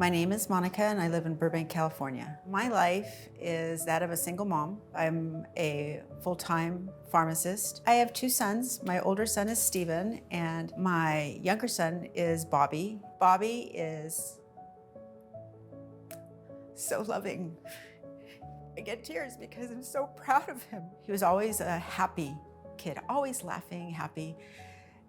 My name is Monica and I live in Burbank, California. My life is that of a single mom. I'm a full-time pharmacist. I have two sons. My older son is Steven and my younger son is Bobby. Bobby is so loving. I get tears because I'm so proud of him. He was always a happy kid, always laughing, happy.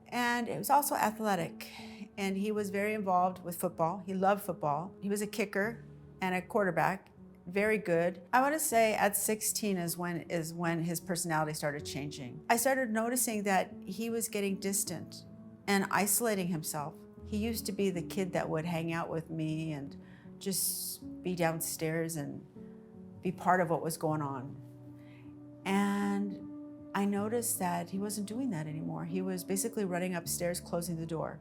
And he was also athletic, and he was very involved with football. He loved football. He was a kicker and a quarterback, very good. I want to say at 16 is when his personality started changing. I started noticing that he was getting distant and isolating himself. He used to be the kid that would hang out with me and just be downstairs and be part of what was going on. And I noticed that he wasn't doing that anymore. He was basically running upstairs, closing the door,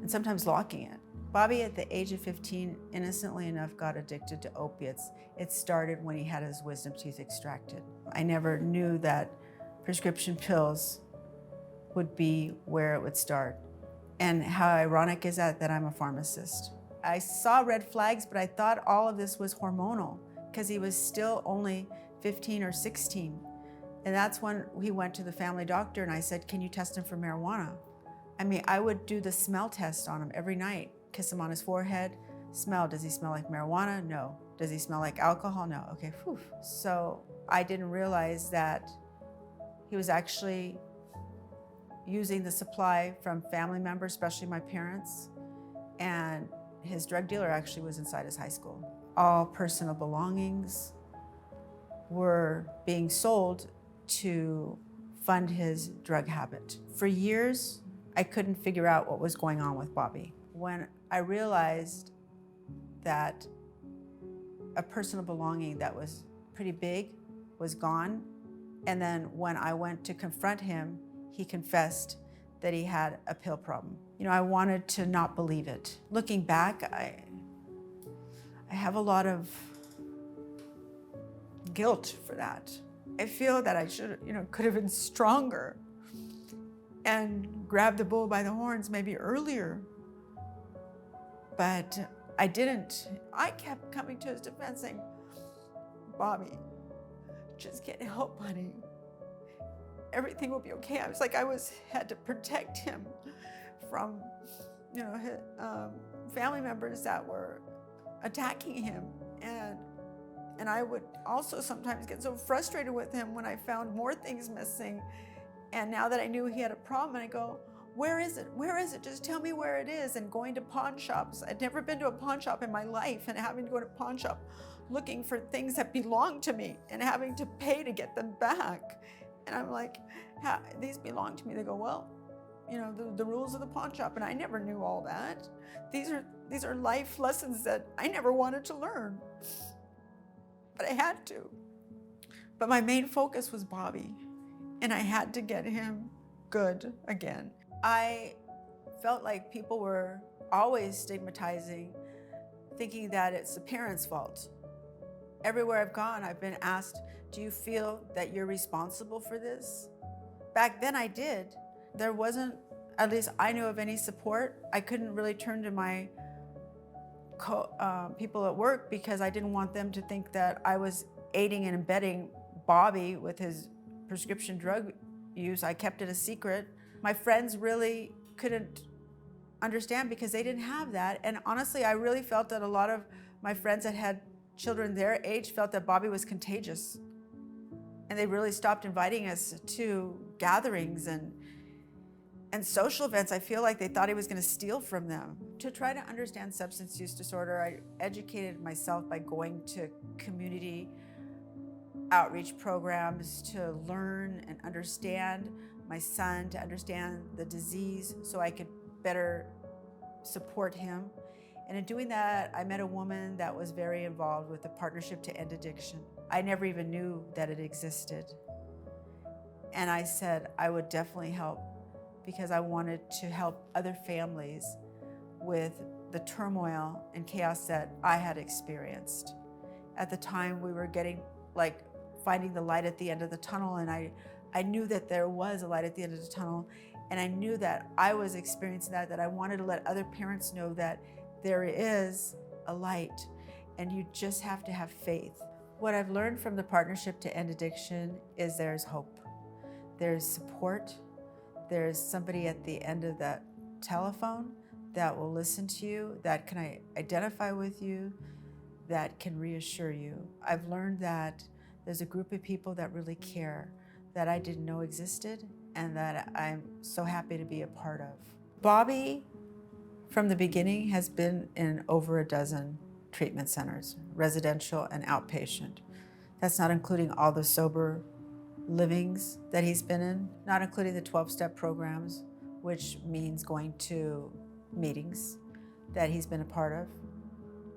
and sometimes locking it. Bobby, at the age of 15, innocently enough, got addicted to opiates. It started when he had his wisdom teeth extracted. I never knew that prescription pills would be where it would start. And how ironic is that I'm a pharmacist. I saw red flags, but I thought all of this was hormonal because he was still only 15 or 16. And that's when he went to the family doctor and I said, can you test him for marijuana? I mean, I would do the smell test on him every night, kiss him on his forehead, smell, does he smell like marijuana? No. Does he smell like alcohol? No. Okay, whew. So I didn't realize that he was actually using the supply from family members, especially my parents, and his drug dealer actually was inside his high school. All personal belongings were being sold to fund his drug habit. For years, I couldn't figure out what was going on with Bobby. When I realized that a personal belonging that was pretty big was gone, and then when I went to confront him, he confessed that he had a pill problem. You know, I wanted to not believe it. Looking back, I have a lot of guilt for that. I feel that I could have been stronger and grabbed the bull by the horns maybe earlier, but I didn't. I kept coming to his defense saying, Bobby, just get help, honey. Everything will be okay. I was like, had to protect him from, his, family members that were attacking him. And I would also sometimes get so frustrated with him when I found more things missing. And now that I knew he had a problem, I go, where is it? Where is it? Just tell me where it is. And going to pawn shops. I'd never been to a pawn shop in my life, and having to go to a pawn shop looking for things that belong to me and having to pay to get them back. And I'm like, these belong to me. They go, well, the rules of the pawn shop. And I never knew all that. These are life lessons that I never wanted to learn. But I had to. But my main focus was Bobby, and I had to get him good again. I felt like people were always stigmatizing, thinking that it's the parents' fault. Everywhere I've gone, I've been asked, do you feel that you're responsible for this? Back then I did. There wasn't, at least I knew of, any support. I couldn't really turn to my people at work because I didn't want them to think that I was aiding and abetting Bobby with his prescription drug use. I kept it a secret. My friends really couldn't understand because they didn't have that. And honestly, I really felt that a lot of my friends that had children their age felt that Bobby was contagious. And they really stopped inviting us to gatherings and social events. I feel like they thought he was going to steal from them. To try to understand substance use disorder, I educated myself by going to community outreach programs to learn and understand my son, to understand the disease so I could better support him. And in doing that, I met a woman that was very involved with the Partnership to End Addiction. I never even knew that it existed. And I said I would definitely help because I wanted to help other families with the turmoil and chaos that I had experienced. At the time, we were finding the light at the end of the tunnel, and I knew that there was a light at the end of the tunnel, and I knew that I was experiencing that I wanted to let other parents know that there is a light, and you just have to have faith. What I've learned from the Partnership to End Addiction is there's hope, there's support, there's somebody at the end of that telephone that will listen to you, that can identify with you, that can reassure you. I've learned that there's a group of people that really care, that I didn't know existed, and that I'm so happy to be a part of. Bobby, from the beginning, has been in over a dozen treatment centers, residential and outpatient. That's not including all the sober livings that he's been in, not including the 12-step programs, which means going to meetings that he's been a part of.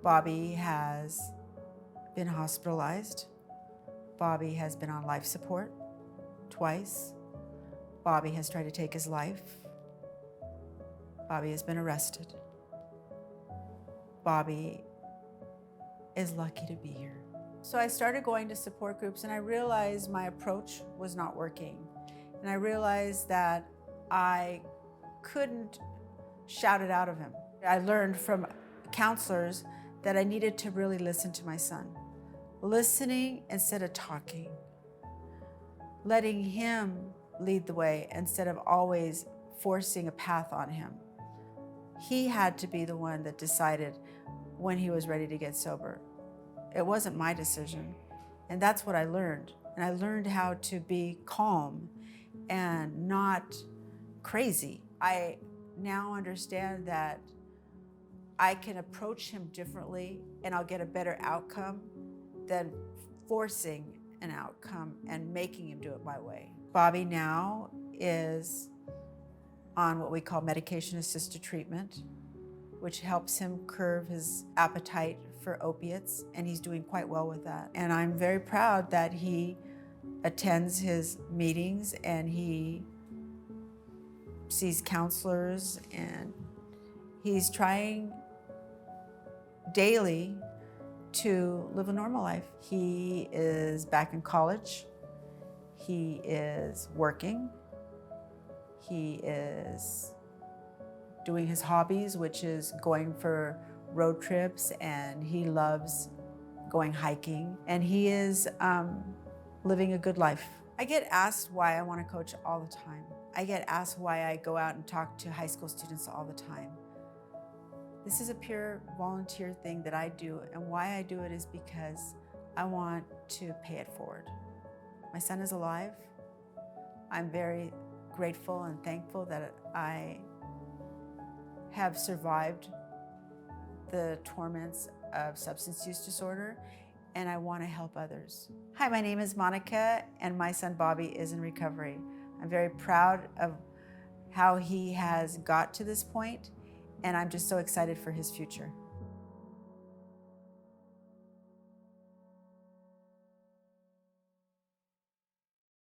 Bobby has been hospitalized. Bobby has been on life support twice. Bobby has tried to take his life. Bobby has been arrested. Bobby is lucky to be here. So I started going to support groups, and I realized my approach was not working. And I realized that I couldn't shout it out of him. I learned from counselors that I needed to really listen to my son. Listening instead of talking. Letting him lead the way instead of always forcing a path on him. He had to be the one that decided when he was ready to get sober. It wasn't my decision. And that's what I learned. And I learned how to be calm and not crazy. I now understand that I can approach him differently and I'll get a better outcome than forcing an outcome and making him do it my way. Bobby now is on what we call medication-assisted treatment, which helps him curb his appetite for opiates, and he's doing quite well with that. And I'm very proud that he attends his meetings and he sees counselors, and he's trying daily to live a normal life. He is back in college. He is working. He is doing his hobbies, which is going for road trips, and he loves going hiking, and he is living a good life. I get asked why I want to coach all the time. I get asked why I go out and talk to high school students all the time. This is a pure volunteer thing that I do, and why I do it is because I want to pay it forward. My son is alive. I'm very grateful and thankful that I have survived the torments of substance use disorder, and I want to help others. Hi, my name is Monica, and my son Bobby is in recovery. I'm very proud of how he has got to this point, and I'm just so excited for his future.